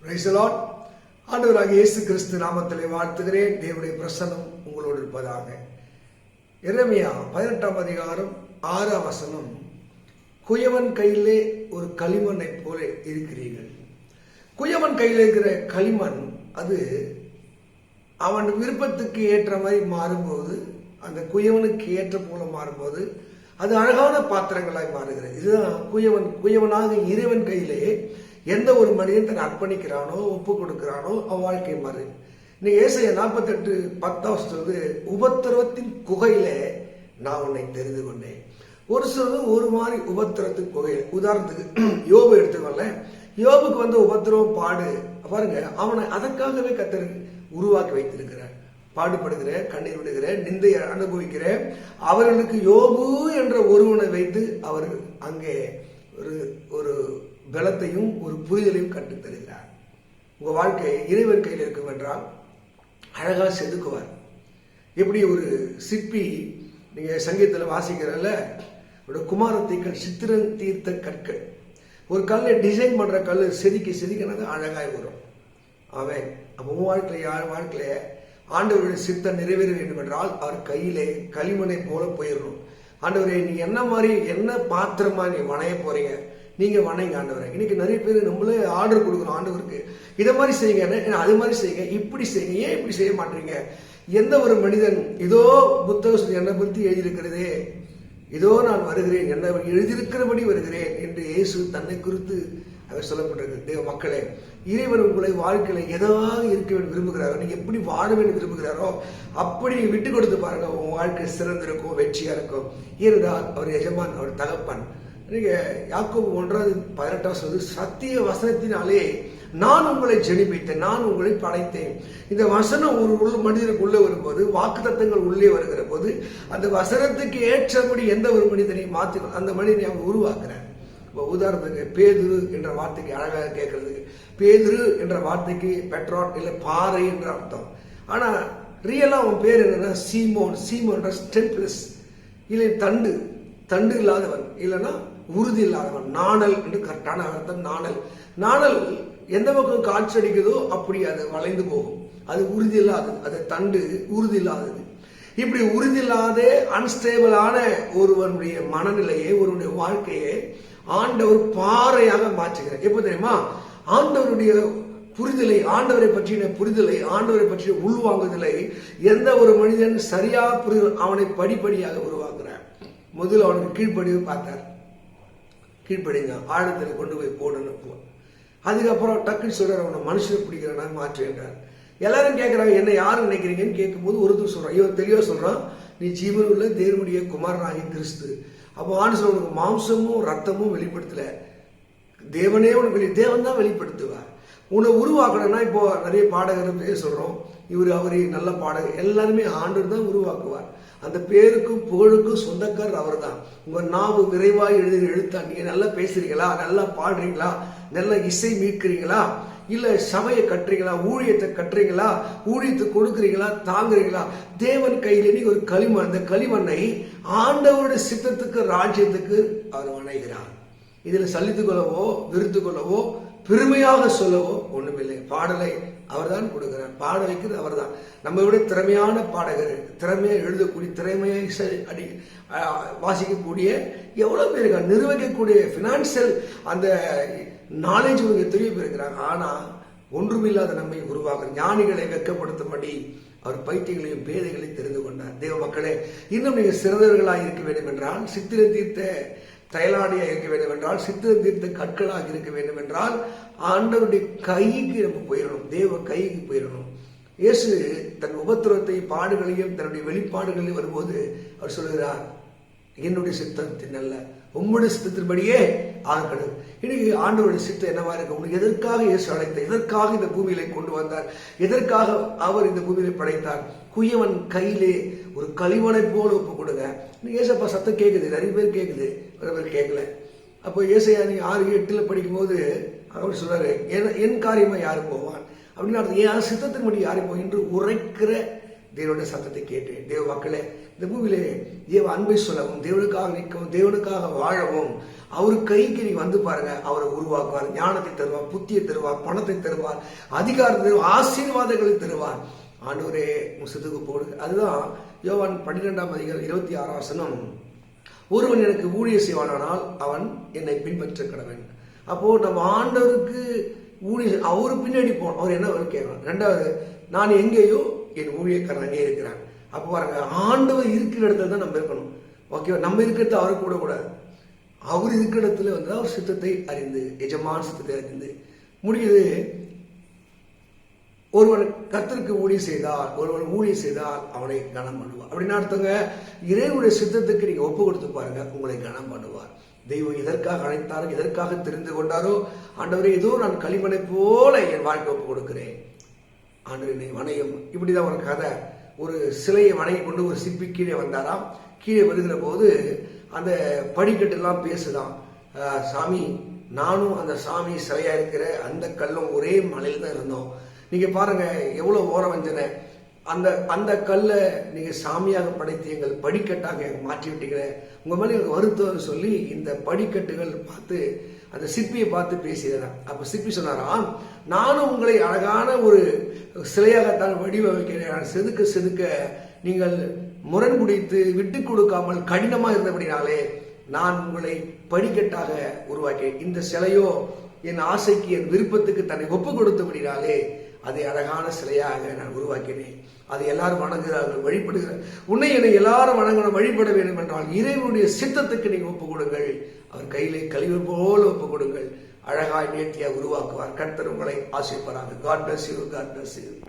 Praise the Lord. ஆண்டவராகிய இயேசு கிறிஸ்து நாமத்திலே வாழ்த்துகிறேன். தேவனுடைய பிரசன்னம் உங்களோடு இருப்பதாக. எரேமியா 18ஆம் அதிகாரம் 6ஆம் வசனம், குயவன் கையிலே ஒரு களிமண்ணை போல இருக்கிறீர்கள். குயவன் கையில் இருக்கிற களிமண் அது அவன் விருப்பத்துக்கு ஏற்ற மாதிரி மாறும்போது, அந்த குயவனுக்கு ஏற்ற போல மாறும்போது அது அழகான பாத்திரங்களாய் மாறுகிறது. இதுதான் குயவனாக இறைவன் கையிலே எந்த ஒரு மனிதன் தன்னை அர்ப்பணிக்கிறானோ, ஒப்பு கொடுக்கிறானோ, அவன் வாழ்க்கை மாறு. இன்னைக்கு ஏசாயா 48:10 உபத்திரவத்தின் குகையிலே நான் உன்னை தெரிந்து கொண்டேன். ஒரு சிலது ஒரு மாதிரி உபத்திரத்தின் குகையில், உதாரணத்துக்கு யோபு எடுத்துக்கொள்ள, யோபுக்கு உபத்திரவம் பாடு பாருங்க, அவனை அதற்காகவே கர்த்தர் உருவாக்கி வைத்திருக்கிறார். பாடுபடுகிற, கண்ணீர் விடுகிற, நிந்தை அனுபவிக்கிற அவர்களுக்கு யோபு என்ற ஒருவனை வைத்து அவர் அங்கே ஒரு பலத்தையும் ஒரு புரிதலையும் கற்றுத் தருகிறார். உங்க வாழ்க்கை இறைவன் கையில் இருக்கும் என்றால் அழகா செதுக்குவார். எப்படி ஒரு சிற்பி, நீங்க சங்கீதத்தில் வாசிக்கிறல்ல, குமாரத்தீக்கள் சித்திரம் தீர்த்த கற்கள், ஒரு கல்லை டிசைன் பண்ற கல் செதுக்கினது அழகாய் வரும். அவன் அப்போ வாழ்க்கையில ஆண்டவருடைய சித்தம் நிறைவேற வேண்டும் என்றால் அவர் கையிலே களிமண்ணை போல போயிடணும். ஆண்டவரே, நீ என்ன மாதிரி என்ன பாத்திரமா நீ வணைய போறீங்க, நீங்க வணைங்க ஆண்டவரே. இன்னைக்கு நிறைய பேர் நம்மளே ஆர்டர் கொடுக்குறோம் ஆண்டவருக்கு, இதை மாதிரி செய்யுங்க, அது மாதிரி செய்யுங்க, இப்படி செய்யுங்க, ஏன் இப்படி செய்ய மாட்டீங்க? எந்த ஒரு மனிதன் இதோ புத்தகம் என்னை பற்றி எழுதியிருக்கிறதே, இதோ நான் வருகிறேன், என்ன எழுதியிருக்கிறபடி வருகிறேன் என்று இயேசு தன்னை குறித்து அவர் சொல்லப்பட்டிருக்கு. தேவ மக்களே, இறைவன் உங்களை வாழ்க்கையில எதாவது இருக்க வேண்டும் விரும்புகிறாரோ, நீங்க எப்படி வாழ வேண்டும் விரும்புகிறாரோ அப்படி விட்டு கொடுத்து பாருங்க, உங்க வாழ்க்கை சிறந்திருக்கும், வெற்றியா இருக்கும். ஏனென்றால் அவர் எஜமான், அவர் தகப்பன். நீங்க யாக்கோபு 1:18 சத்திய வசனத்தினாலே நான் உங்களை ஜெனிப்பித்தேன், நான் உங்களை படைத்தேன். இந்த வசனம் ஒரு மனிதனுக்கு உள்ளே வரும்போது, வாக்குத்தத்தங்கள் உள்ளே வருகிற போது, அந்த வசனத்துக்கு ஏற்றபடி எந்த ஒரு மனிதனையும் மாற்றி அந்த மனிதனை அவர் உருவாக்குறார். இப்போ உதாரணத்துக்கு பேதுரு என்ற வார்த்தைக்கு அழகாக கேட்கறதுக்கு, பேதுரு என்ற வார்த்தைக்கு பெட்ரான் இல்லை பாறை என்ற அர்த்தம். ஆனா ரியலா அவன் பேர் என்னன்னா சீமோன். சீமோன் ஸ்டெம்ப்லெஸ் இல்லை, தண்டு இல்லாதவன், இல்லைன்னா உறுதி இல்லாதவன். நாணல் என்று கரெக்டான அர்த்தம். நாணல் எந்த பக்கம் காட்சி அடிக்குதோ அப்படி அது வளைந்து போகும், அது உறுதி இல்லாதது, அது தண்டு உறுதி இல்லாதது. இப்படி உறுதி இல்லாத அன்ஸ்டேபிளான ஒருவனுடைய மனநிலையை, ஒருவனுடைய வாழ்க்கையை ஆண்டவர் பாறையாக மாற்றுகிறார். எப்ப தெரியுமா? ஆண்டவருடைய புரிதலை, ஆண்டவரை பற்றின புரிதலை, ஆண்டவரை பற்றிய உள்வாங்குதலை எந்த ஒரு மனிதன் சரியா புரிதல் அவனை படிப்படியாக உருவாக்குறார். முதல்ல அவனுக்கு கீழ்ப்படிவு பார்த்தார், கீழ்ப்படிங்க, ஆழத்தில் கொண்டு போய் போடணும். அதுக்கப்புறம் டக்குன்னு சொல்றாரு, அவனை மனுஷனை பிடிக்கிறனா மாற்றுகிறார். எல்லாரும் கேட்கிறாங்க, என்ன யாரு நினைக்கிறீங்கன்னு கேட்கும் போது ஒருத்தர் சொல்றான், இவன் தெளிவா சொல்றான், நீ ஜீவன் உள்ள தேவனுடைய குமாரனாகிய கிறிஸ்து. அப்போ ஆண்டு உனக்கு மாம்சமும் ரத்தமும் வெளிப்படுத்தல, தேவனே உனக்கு தேவன் தான் வெளிப்படுத்துவார். உன்னை உருவாக்கணும்னா, இப்போ நிறைய பாடகர் பேர் சொல்றோம், இவர் அவரு நல்ல பாடகர், எல்லாருமே ஆண்டவர் தான் உருவாக்குவார். அந்த பேருக்கும் புகழுக்கும் சொந்தக்காரர் அவர் தான். உங்க நாவு விரைவாய் எழுத்தா, நீங்க நல்லா பேசுறீங்களா, நல்லா பாடுறீங்களா, நல்ல இசை மீட்கிறீங்களா, இல்ல சபையை கட்டுறீங்களா, ஊழியத்தை கட்டுறீங்களா, ஊழியத்தை கொடுக்குறீங்களா, தாங்குறீங்களா? தேவன் கையில நீ ஒரு களிமண், அந்த களிமண்ணை ஆண்டவருடைய சித்தத்துக்கு, ராஜ்யத்துக்கு அவர் வணைகிறார். இதுல சலித்து கொள்ளவோ, விருத்து கொள்ளவோ, பெருமையாக சொல்லவோ ஒண்ணுமில்லை. பாடலை அவர் தான் கொடுக்கிறார், பாட வைக்கிறது அவர் தான். நம்ம விட திறமையான பாடகர், திறமையா எழுதக்கூடிய, திறமையா வாசிக்கக்கூடிய எவ்வளவு பேர் இருக்காங்க, நிர்வகிக்கக்கூடிய பினான்சியல் அந்த நாலேஜ் உங்களுக்கு தெரிய போயிருக்கிறாங்க. ஆனா ஒன்றுமில்லாத நம்மை உருவாக்குற ஞானிகளை வெட்கப்படுத்தும்படி அவர் பைத்தியங்களையும் பேதைகளையும் தெரிந்து கொண்டார். தேவ மக்களே, இன்னும் நீங்க சிறந்தவர்களாக இருக்க வேண்டும் என்றால், சித்திரம் தீர்த்த தைலாடியா இருக்க வேண்டும் என்றால், சித்திரம் தீர்த்த கற்களாக இருக்க வேண்டும் என்றால், ஆண்டவருடைய கைக்கு நம்ம போயிடணும், தேவ கைக்கு போயிடணும். இயேசு தன் உபத்திரவத்தை, பாடுகளையும் தன்னுடைய வெளிப்பாடுகளையும் வரும்போது அவர் சொல்லுகிறார், என்னுடைய சித்தத்தின் அல்ல உம்முடைய சித்தத்தின்படியே ஆகணும். இன்னைக்கு ஆண்டவருடைய சித்தம் என்னவா இருக்கு? உங்களுக்கு எதற்காக இயேசு அழைத்தார், எதற்காக இந்த பூமியில கொண்டு வந்தார், எதற்காக அவர் இந்த பூமியில படைத்தார்? குயவன் கையிலே ஒரு களிமண்ணை போல ஒப்பு கொடுங்க. ஏசப்பா சத்தம் கேட்குது, நிறைய பேர் கேட்குது, நிறைய பேர் கேட்கல. அப்போ ஏசையா நீ 6:8 படிக்கும் போது அவர் சொல்றாரு, என் காரியமா யாரு போவான் அப்படின்னு, யார் சித்தத்தின்படி யாரு போய் என்று உரைக்கிற தேவனுடைய சத்தத்தை கேட்டேன். தேவ மக்களே, இந்த பூமியிலே தேவ அன்பை சொல்லவும், தேவனுக்காக நிற்கவும், தேவனுக்காக வாழவும் அவரு கைக்கு நீ வந்து பாருங்க. அவரை உருவாக்குவார், ஞானத்தை தருவார், புத்தியை தருவார், பணத்தை தருவார், அதிகாரத்தை தருவார், ஆசீர்வாதங்களை தருவார். ஆண்டவரே சித்துக்கு போடுங்க. அதுதான் யோவான் 12:26 ஒருவன் எனக்கு ஊழியம் செய்வானால் அவன் என்னை பின்பற்ற கடவன். அப்போ நம்ம ஆண்டவருக்கு ஊழியம், அவரு பின்னாடி போனோம். அவர் என்ன கேட்கணும். ரெண்டாவது, நான் எங்கேயோ என் ஊழியக்காரன் அங்கே இருக்கிறான். அப்போ பாருங்க, ஆண்டவர் இருக்கிற இடத்துல தான் நம்ம இருக்கணும். ஓகேவா? நம்ம இருக்கிறது அவரு கூட கூடாது. அவர் இருக்கிற இடத்துல வந்து அவர் சித்தத்தை அறிந்து, எஜமான சித்தத்தை அறிந்து முடியுது. ஒருவன் கர்த்தருக்கு ஊழியம் செய்தால், ஒருவன் ஊழியம் செய்தால் அவனை கனம் பண்ணுவார். அப்படின்னு அர்த்தங்க, இறைவனுடைய சித்தத்துக்கு நீங்க ஒப்பு கொடுத்து பாருங்க, உங்களை கனம் பண்ணுவார். தெய்வம் எதற்காக அழைத்தாரோ, எதற்காக தெரிந்து கொண்டாரோ, ஆண்டவரே ஏதோ நான் களிமண்ணை போல என் வாழ்க்கை ஒப்பு கொடுக்கிறேன், ஆண்டவரே வணையம். இப்படிதான் ஒரு கதை. ஒரு சிலையை வணங்கி கொண்டு ஒரு சிற்பி கீழே வந்தாராம். கீழே வருகிற போது அந்த படிக்கட்டு எல்லாம் பேசுதான், சாமி நானும் அந்த சாமி சிலையா இருக்கிற அந்த கல்லும் ஒரே மலையில தான் இருந்தோம். நீங்க பாருங்க எவ்வளவு ஓர வஞ்சனை. அந்த கல்லை நீங்க சாமியாக படைத்து எங்கள் படிக்கட்டாக மாற்றி விட்டீங்க, உங்க மேல எனக்கு வருத்தம்னு சொல்லி இந்த படிக்கட்டுகள் பார்த்து அந்த சிற்பியை பார்த்து பேசியதான். அப்ப சிற்பி சொன்னாராம், நானும் உங்களை அழகான ஒரு சிலையாகத்தான் வடிவமைக்கிறேன், செதுக்க செதுக்க நீங்கள் முரண்பிடித்து விட்டு கொடுக்காமல் கடினமா இருந்தபடினாலே நான் உங்களை படிக்கட்டாக உருவாக்கேன். இந்த சிலையோ என் ஆசைக்கு, என் விருப்பத்துக்கு தன்னை ஒப்பு கொடுத்தபடினாலே அதை அழகான சிலையாக நான் உருவாக்கினேன். அதை எல்லாரும் வணங்குகிறார்கள், வழிபடுகிறார். உன்னை என்னை எல்லாரும் வணங்கணும், வழிபட வேண்டும் என்றால் இறைவனுடைய சித்தத்துக்கு நீங்க ஒப்பு கொடுங்கள். அவர் கையிலே கழிவு போல ஒப்பு கொடுங்கள். அழகாய் நேர்த்தியாக உருவாக்குவார். கர்த்தர் உங்களை ஆசீர்வதிப்பாராக. God bless you. God bless you.